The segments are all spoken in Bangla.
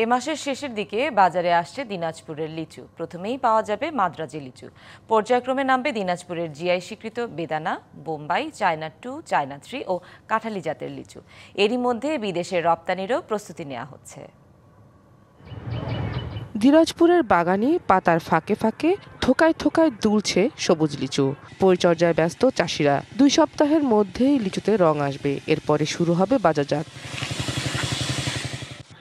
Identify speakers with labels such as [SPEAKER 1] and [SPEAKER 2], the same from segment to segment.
[SPEAKER 1] এ মাসের শেষের দিকে বাজারে আসছে দিনাজপুরের লিচু। প্রথমেই পাওয়া যাবে মাদ্রাজি লিচু। পর্যায়ক্রমে নামবে দিনাজপুরের জিআই স্বীকৃত বেদানা, বোম্বাই, চায়না 2, চায়না 3 ও কাঁঠালি জাতের লিচু। এরই মধ্যে বিদেশের রপ্তানিরও প্রস্তুতি নেওয়া হচ্ছে।
[SPEAKER 2] দিনাজপুরের বাগানে পাতার ফাঁকে ফাঁকে থোকায় থোকায় দুলছে সবুজ লিচু। পরিচর্যায় ব্যস্ত চাষিরা। 2 সপ্তাহের মধ্যেই লিচুতে রং আসবে, এরপরে শুরু হবে বাজারজাত।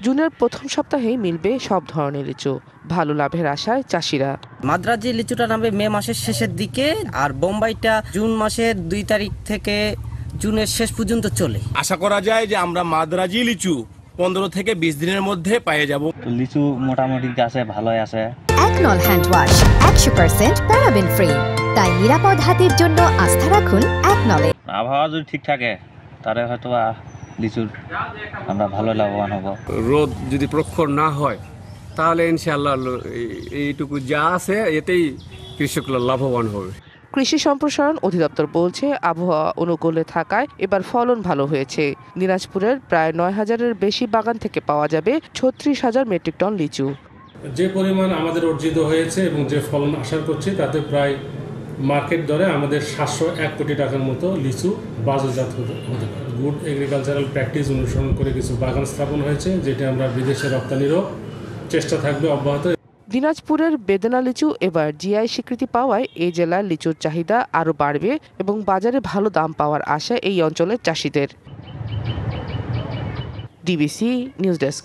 [SPEAKER 2] জুনের প্রথম সপ্তাহেই মিলবে সব ধরনের লিচু। ভালো লাভের আশায় চাষিরা।
[SPEAKER 3] মাদ্রাজি লিচুটা নামবে মে মাসের শেষের দিকে, আর বোম্বাইটা জুন মাসের 2 তারিখ থেকে জুনের শেষ পর্যন্ত চলে।
[SPEAKER 4] আশা করা যায় যে আমরা মাদ্রাজি লিচু 15 থেকে 20 দিনের মধ্যে পেয়ে যাব।
[SPEAKER 5] লিচু মোটামুটি গাছে ভালোই আছে।
[SPEAKER 6] একনল হ্যান্ড ওয়াশ 100% প্যারাবেন ফ্রি, তাই নিরাপদ হাতের জন্য আস্থা রাখুন একনলে।
[SPEAKER 5] আবহাওয়া যদি ঠিক থাকে তাহলে হয়তো লিচুর আমরা ভালো লাভবান হব।
[SPEAKER 7] রোদ যদি প্রখর না হয় তাহলে ইনশাআল্লাহ এইটুকু যা আছে এতেই কৃষকরা লাভবান হবে।
[SPEAKER 2] কৃষি সম্প্রসারণ অধিদপ্তর বলছে, আবহাওয়া অনুকূলে থাকায় এবার ফলন ভালো হয়েছে। দিনাজপুরের প্রায় 9,000-এর বেশি বাগান থেকে পাওয়া যাবে 36,000 মেট্রিক টন লিচু।
[SPEAKER 8] যে পরিমাণ আমাদের অর্জিত হয়েছে এবং যে ফলন আশা করছি তাতে প্রায় মার্কেট দরে আমাদের 701 কোটি টাকার মতো লিচু বাজারজাত হতে পারে। গুড এগ্রিকালচারাল প্র্যাকটিস অনুসরণ করে কিছু বাগান স্থাপন হয়েছে, যেটা আমরা বিদেশে রপ্তানিরও চেষ্টা থাকবে অব্যাহত।
[SPEAKER 2] দিনাজপুরের বেদানা লিচু এবার জিআই স্বীকৃতি পাওয়ায় এই জেলার লিচুর চাহিদা আরও বাড়বে এবং বাজারে ভালো দাম পাওয়ার আশা এই অঞ্চলের চাষিদের। DBC news desk.